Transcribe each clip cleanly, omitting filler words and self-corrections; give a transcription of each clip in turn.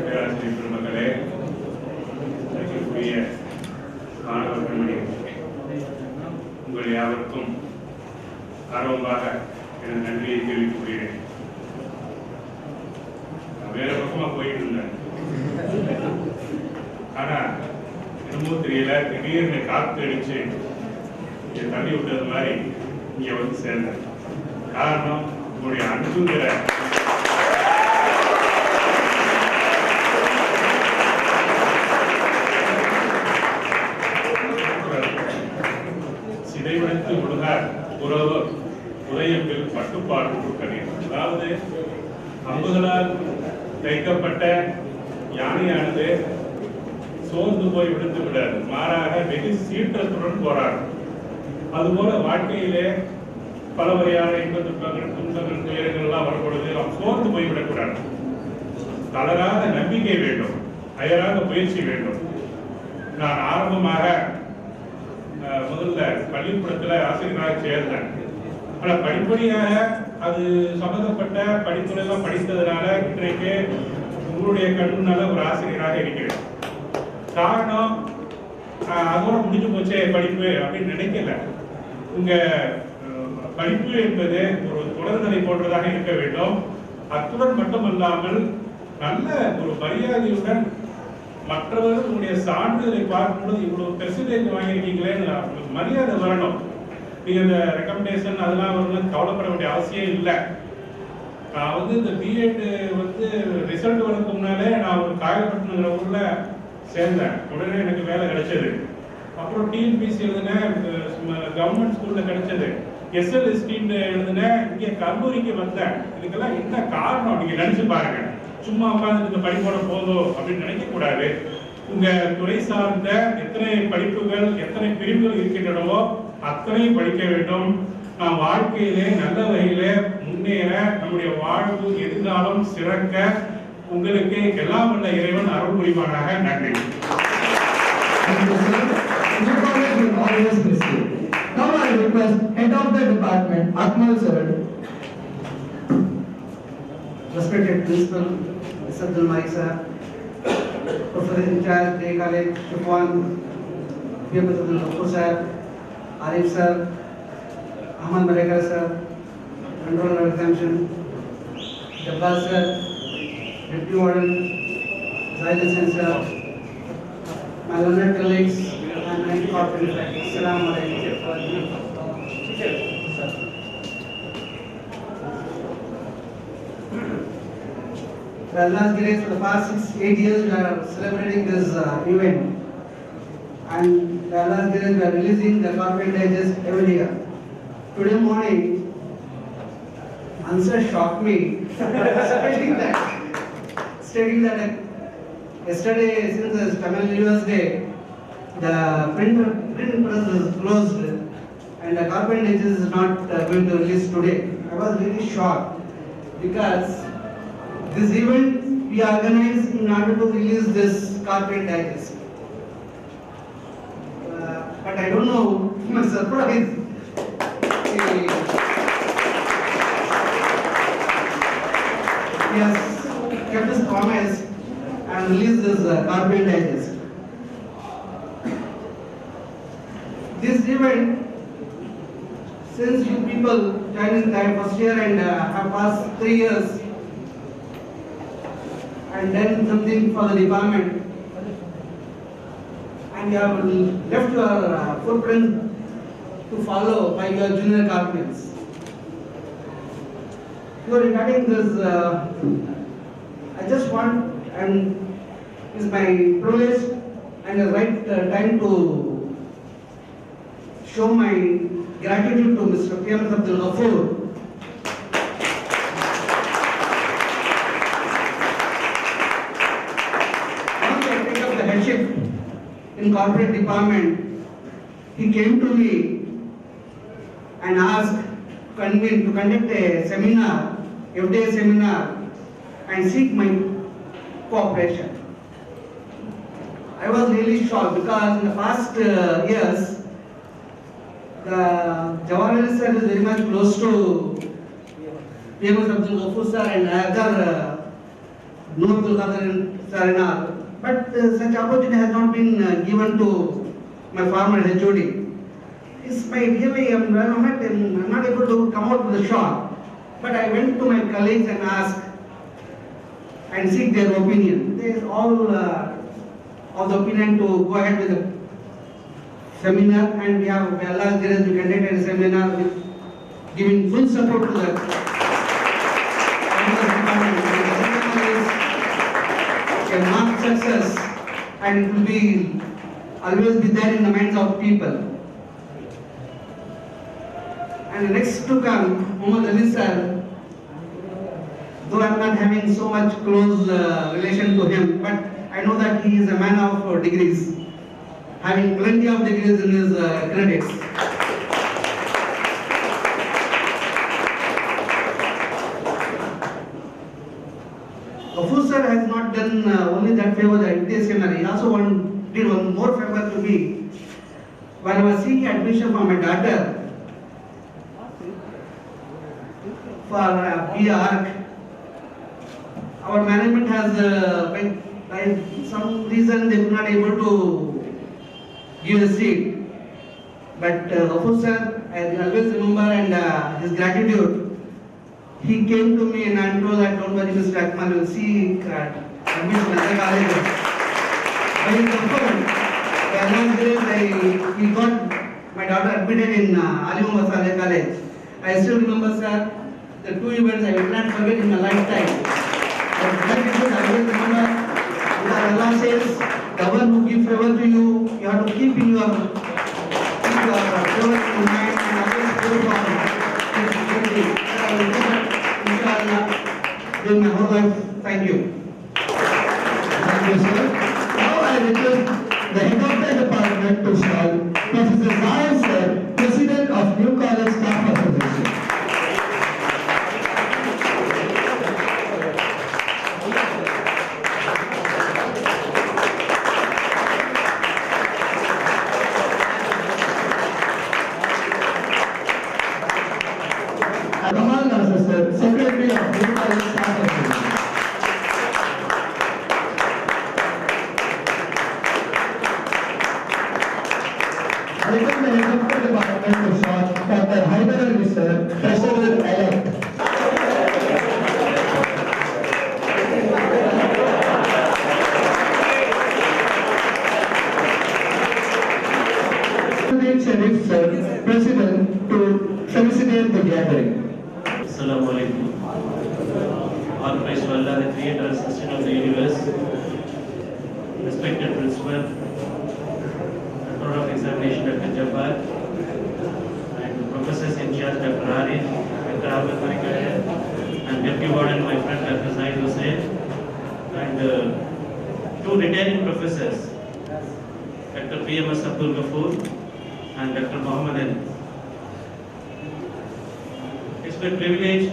பேராசிரியர் பெருமக்களே, அழைக்கக்கூடிய மாணவ பெண்மணி, உங்கள் யாவருக்கும் ஆர்வமாக எனது நன்றியை தெரிவித்துக் கொள்கிறேன். வேற பக்கமா போயிட்டு இருந்தேன், ஆனா என்னமோ தெரியல, திடீர்னு காத்து அடிச்சு தள்ளி விட்டது மாதிரி இங்க வந்து சேர்ந்தேன். காரணம் உங்களுடைய அன்புங்கிற சிதைவடைத்து முழுகார் உறவர் உதயத்தில் பட்டுப்பாடு கொடுக்கிறேன். அதாவது அம்புகளால் தைக்கப்பட்ட யானையானது சோர்ந்து போய் விழுந்து விடாது, மாறாக வெகு சீற்றத்துடன் போராடும். அதுபோல வாழ்க்கையிலே பல வகையான இன்ப துன்பங்கள், துன்பங்கள், துயரங்கள் எல்லாம் வரும்பொழுது நாம் சோர்ந்து போய்விடக்கூடாது. தளராத நம்பிக்கை வேண்டும், அயராத முயற்சி வேண்டும். நான் ஆரம்பமாக முதல்ல பள்ளிக்கூடத்தில் ஆசிரியராக சேர்ந்தேன். ஆனால் படிப்படியாக அது சம்பந்தப்பட்ட படிப்புகளெல்லாம் படித்ததுனால இன்றைக்கு உங்களுடைய கண்முன்னால ஒரு ஆசிரியராக இருக்கிறேன். காரணம் அதோட முடிஞ்சு போச்சே படிப்பு அப்படின்னு நினைக்கல. உங்க படிப்பு என்பது ஒரு தொடர்நிலை போன்றதாக இருக்க வேண்டும். அத்துடன் மட்டுமல்லாமல் நல்ல ஒரு மரியாதையுடன் மற்றவர்கள் உங்களுடைய சான்றிதழை பார்க்கும்போது இவ்வளவு பெர்சன்டேஜ் வாங்கியிருக்கீங்களேன்னு மரியாதை வரணும். நீங்க இந்த ரெக்கமெண்டேஷன் அதெல்லாம் வரணும் கவலைப்பட வேண்டிய அவசியம் இல்லை. நான் வந்து இந்த பிஎட் வந்து ரிசல்ட் வரதுக்கு முன்னாலே நான் ஒரு காயப்பட்டினங்கிற ஊர்ல சேர்ந்தேன். உடனே எனக்கு வேலை கிடைச்சது. அப்புறம் டிஎன்பிசி எழுதினேன், கவர்மெண்ட் ஸ்கூல்ல கிடைச்சது. எஸ்எல்எஸ்டின்னு எழுதினேன், இங்கே கல்லூரிக்கு வந்தேன். இதுக்கெல்லாம் என்ன காரணம் நீங்க நினைச்சு பாருங்க. சும்மா உட்கார்ந்து இந்த படிப்போட போதும் அப்படின்னு நினைக்க கூடாது. உங்க துறை சார்ந்த எத்தனை படிப்புகள், எத்தனை பிரிவுகள் இருக்கின்றனவோ அத்தனை படிக்க வேண்டும். நாம் வாழ்க்கையிலே நல்ல வகையிலே முன்னேற, நம்முடைய வாழ்வு எதிர்காலம் சிறக்க உங்களுக்கு எல்லாம் உள்ள இறைவன் அருள் புரிவானாக. நன்றி. Now I request Head of the Department, Akmal sir. Respected Principal, Mr. Abdul Malik sir, Professor in charge, Day College, Shukwan, P.M. Abdul Ghaffur sir, Arif sir, Ahmad Malekar sir, Control of Exemption, Jabbar sir, Deputy Warden, Zahid Hussain sir, my learned colleagues, and my corporate friends. Assalamu alaikum. Allah's grace, for the past 8 years we are celebrating this event, and Allah's grace we are releasing the corporate digest every year. Today morning, answer shocked me, stating that yesterday, since the Tamil New Year's Day, the print press is closed and the corporate digest is not going to release today. I was really shocked because this event we organized in order to release this corporate digest. But I don't know, my surprise. He has kept his promise and released this corporate digest. This event, since you people joined in the first year and have passed 3 years, and done something for the department, and you have left your footprint to follow by your junior corporals. So regarding this, I just want, and it's my privilege and the right time to show my gratitude to Mr. P.M. Abdul Ghaffur. In corporate department, he came to me and asked to conduct a seminar, FDA seminar, and seek my cooperation. I was really shocked because in the past years, the Jawaharlal sir is very much close to PMS Abdul Ghaffur sir and other Noor Abdul Qadir sir and all. But such opportunity has not been given to my former HOD. It's my really, I'm not able to come out with a shot. But I went to my colleagues and asked and seek their opinion. They are all of the opinion to go ahead with the seminar, and we have Allah's grace, we conducted a seminar with giving full support to the department. The seminar is a marked success, and it will be always be there in the minds of people. And next to come, Muhammad Ali sir, though I am not having so much close relation to him, but I know that he is a man of degrees, having plenty of degrees in his credits. Ghaffur sir has not done only that favor the MTS seminar, he also did one more favor to me. When I was seeking admission for my daughter for BA, our management has, by some reason, they were not able to give a seat. But Ghaffur sir, I always remember, and his gratitude. He came to me and told that, don't worry, Mr. Akmal, you will see admission in other colleges. By his effort, by Allah's grace, he got my daughter admitted in Ali Muhammad Saleh College. I still remember, sir, the two events I will not forget in my lifetime. But I always remember, Allah says, the one who gives favor to you, you have to keep in your favor in mind and always go for inshallah, during my whole life. Thank you. Thank you, sir. Now I request the head of the department to start, Professor Zahir sir, President of New College Staff Association. Kamal Nasser sir, Secretary of New College Staff Association. I request the head of the department to start, Dr. Haidar Ali sir, Treasurer-elect. Sharif sir, President, to felicitate the gathering. Assalamu alaikum. All praise to Allah, the creator and sustainer of the universe. Respected principal, Controller of Examination Dr. Jabbar, and professors in charge Dr. Arif, Dr. Ahmed Marikaya, and Deputy Warden, my friend Dr. Zaid Hussain, and two retiring professors, Dr. PMS Abdul Ghaffur and Dr. Muhammad Ali. It's my privilege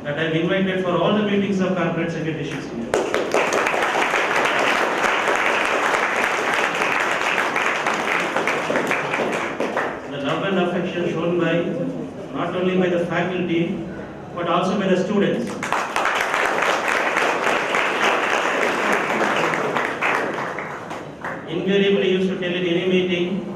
that I'm invited for all the meetings of corporate secretaries here. The love and affection shown by not only by the faculty but also by the students. Invariably used to tell in any meeting,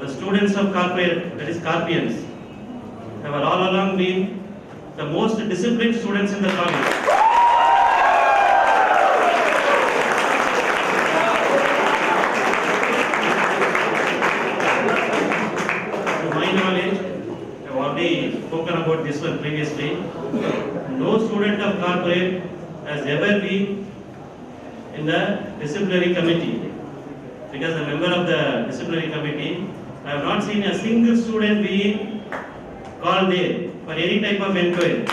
the students of corporate, that is Carpians, have all along been the most disciplined students in the college. To my knowledge, I have already spoken about this one previously. No student of corporate has ever been in the disciplinary committee. Because a member of the disciplinary committee, I have not seen a single student being called there for any type of inquiry.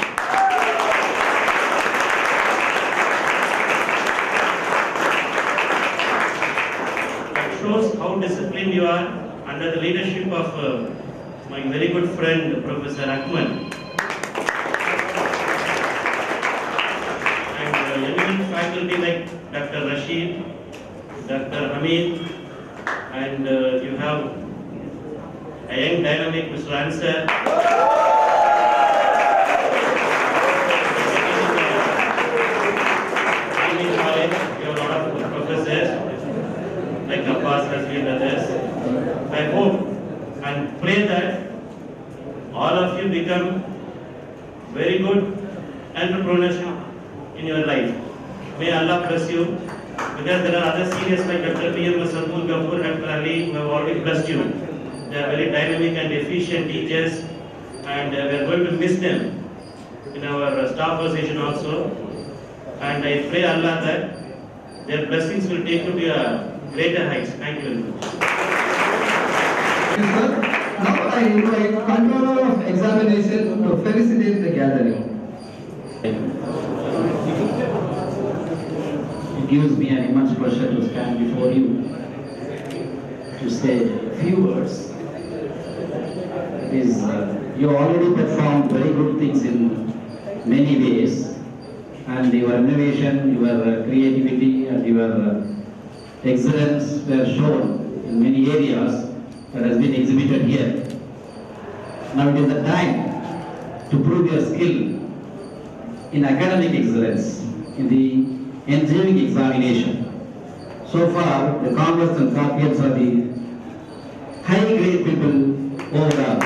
That shows how disciplined you are under the leadership of my very good friend Professor Akmal. And eminent faculty like Dr. Rashid, Dr. Hamid, and you have a young dynamic Mr. Ansar. pray that all of you become very good entrepreneurs in your life. May Allah bless you. Because there are other seniors like Dr. P.M. Sarmul Gafur, Dr. Ali, who have already blessed you. They are very dynamic and efficient teachers, and we are going to miss them in our staff association also. And I pray Allah that their blessings will take you to a greater heights. Thank you very much. Sir, now I invite controller of examination to felicitate the gathering. It gives me an immense pleasure to stand before you to say a few words. You already performed very good things in many ways, and your innovation, your creativity, and your excellence were shown in many areas that has been exhibited here. Now it is the time to prove your skill in academic excellence in the ensuing examination. So far, the Congress and Carpians are the high-grade people overall.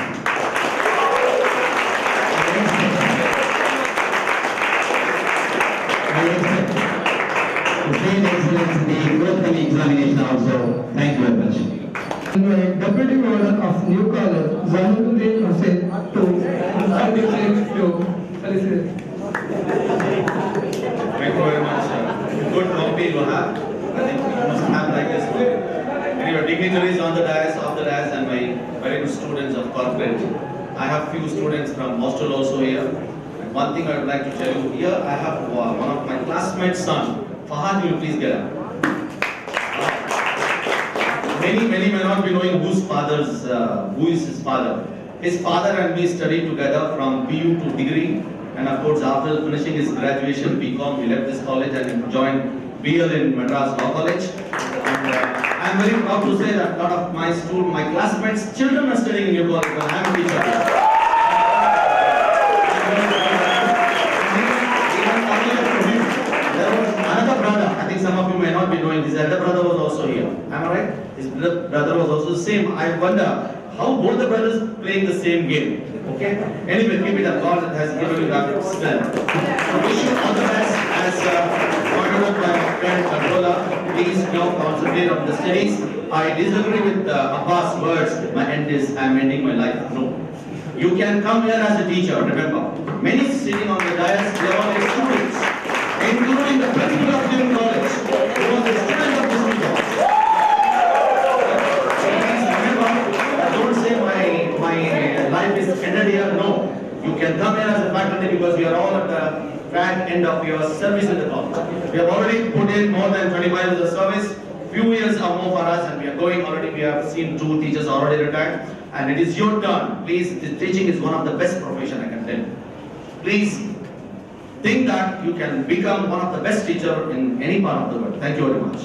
I expect the same excellence in the forthcoming examination also. Thank you very much. Invite Deputy Warden of New College, Zahiruddin Hussain, to felicitate. Thank you very much. Good copy you have. I think you must have like this. Anyway, dignitaries on the dais, off the dais, and my very good students of corporate. I have few students from hostel also here. And one thing I would like to tell you here, I have one of my classmates' son. Fahad, will you please get up? Many may not be knowing who is his father. His father and me studied together from BU to degree. And of course, after finishing his graduation, BCom, he left this college and joined BL in Madras Law College. And I am very proud to say that a lot of my classmates' children are studying in your college, and I am a teacher. There was another brother, I think some of you may not be knowing, his elder brother was also here. Am I right? His brother was also the same. I wonder how both the brothers playing the same game. Okay? Anyway, keep it up. God has given you that strength. So wish you all the best as pointed out by my friend Controller. Please now concentrate on the studies. I disagree with Abbas' words. My end is I am ending my life. No. You can come here as a teacher, remember. Many sitting on the dais, they are all students, including the principal of New College. He was a student of this college. Don't say my life is ended here. No, you can come here as a faculty because we are all at the fag end of your service in the college. We have already put in more than 25 years of service. Few years are more for us, and we are going already. We have seen 2 teachers already retired, and it is your turn. Please, the teaching is one of the best profession I can tell. Please think that you can become one of the best teacher in any part of the world. Thank you very much.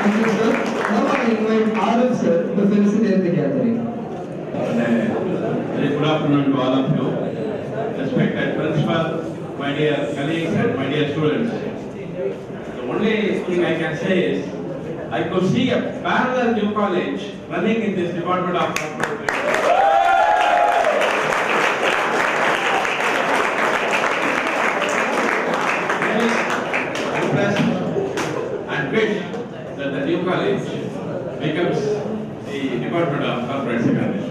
Thank you, sir. Now I invite Arif sir to felicitate the gathering. Very good afternoon to all of you. Respected principal, my dear colleagues and my dear students. The only thing I can say is, I could see a parallel new college running in this department of corporate. Very impressed and wish that the new college becomes the Department of Corporate Secretary.